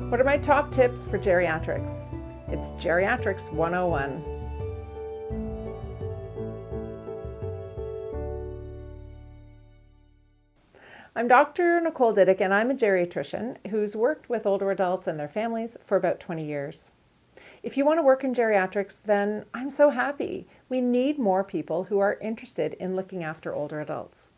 What are my top tips for geriatrics? It's Geriatrics 101. I'm Dr. Nicole Didyk, and I'm a geriatrician who's worked with older adults and their families for about 20 years. If you want to work in geriatrics, then I'm so happy. We need more people who are interested in looking after older adults.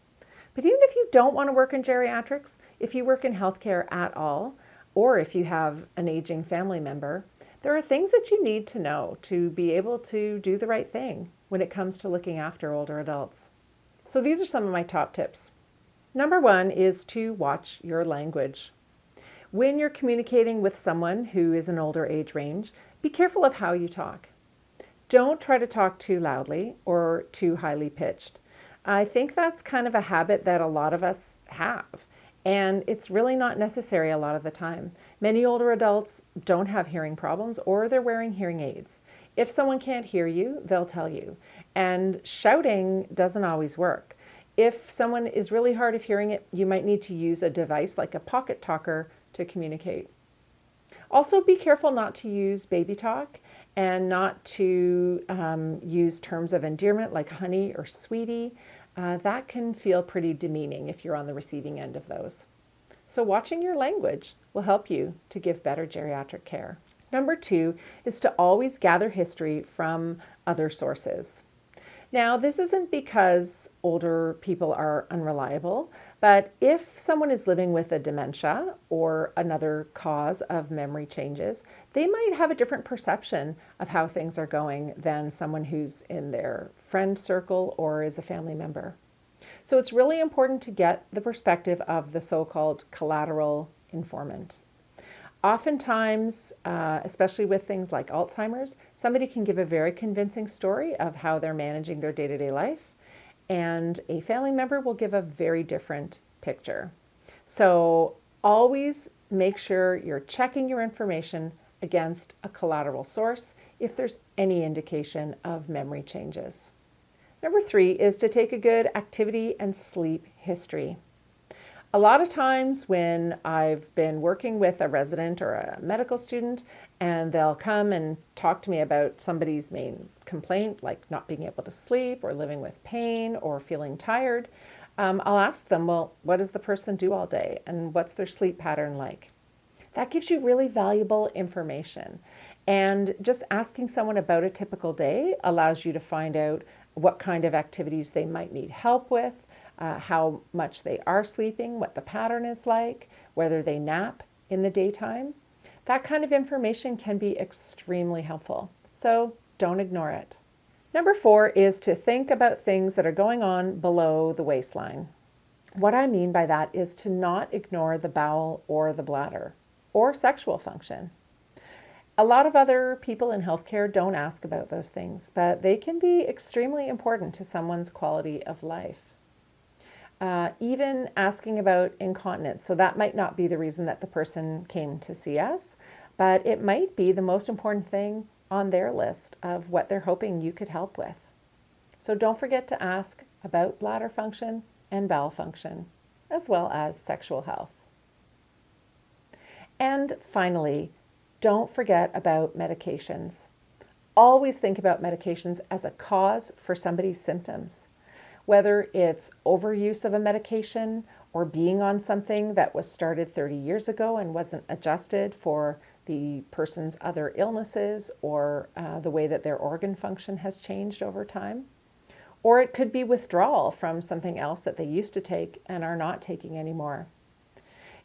But even if you don't want to work in geriatrics, if you work in healthcare at all, or if you have an aging family member, there are things that you need to know to be able to do the right thing when it comes to looking after older adults. So these are some of my top tips. Number one is to watch your language. When you're communicating with someone who is an older age range, be careful of how you talk. Don't try to talk too loudly or too highly pitched. I think that's kind of a habit that a lot of us have, and it's really not necessary a lot of the time. Many older adults don't have hearing problems or they're wearing hearing aids. If someone can't hear you, they'll tell you, and shouting doesn't always work. If someone is really hard of hearing it, you might need to use a device like a pocket talker to communicate. Also, be careful not to use baby talk and not to use terms of endearment like honey or sweetie. That can feel pretty demeaning if you're on the receiving end of those. So watching your language will help you to give better geriatric care. Number two is to always gather history from other sources. Now, this isn't because older people are unreliable, but if someone is living with a dementia or another cause of memory changes, they might have a different perception of how things are going than someone who's in their friend circle or is a family member. So it's really important to get the perspective of the so-called collateral informant. Oftentimes, especially with things like Alzheimer's, somebody can give a very convincing story of how they're managing their day-to-day life, and a family member will give a very different picture. So always make sure you're checking your information against a collateral source if there's any indication of memory changes. Number three is to take a good activity and sleep history. A lot of times when I've been working with a resident or a medical student and they'll come and talk to me about somebody's main complaint, like not being able to sleep or living with pain or feeling tired, I'll ask them, well, what does the person do all day and what's their sleep pattern like? That gives you really valuable information. And just asking someone about a typical day allows you to find out what kind of activities they might need help with, how much they are sleeping, what the pattern is like, whether they nap in the daytime. That kind of information can be extremely helpful, so don't ignore it. Number four is to think about things that are going on below the waistline. What I mean by that is to not ignore the bowel or the bladder or sexual function. A lot of other people in healthcare don't ask about those things, but they can be extremely important to someone's quality of life. Even asking about incontinence. So that might not be the reason that the person came to see us, but it might be the most important thing on their list of what they're hoping you could help with. So don't forget to ask about bladder function and bowel function, as well as sexual health. And finally, don't forget about medications. Always think about medications as a cause for somebody's symptoms. Whether it's overuse of a medication or being on something that was started 30 years ago and wasn't adjusted for the person's other illnesses or the way that their organ function has changed over time. Or it could be withdrawal from something else that they used to take and are not taking anymore.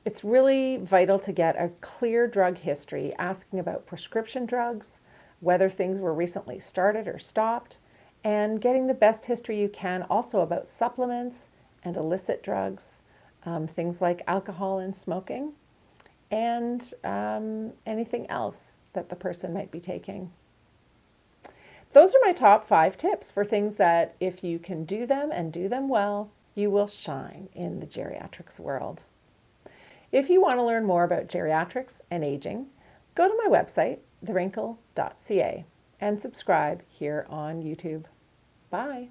It's really vital to get a clear drug history, asking about prescription drugs, whether things were recently started or stopped, and getting the best history you can also about supplements and illicit drugs, things like alcohol and smoking, and anything else that the person might be taking. Those are my top 5 tips for things that if you can do them and do them well, you will shine in the geriatrics world. If you want to learn more about geriatrics and aging, go to my website, thewrinkle.ca, and subscribe here on YouTube. Bye.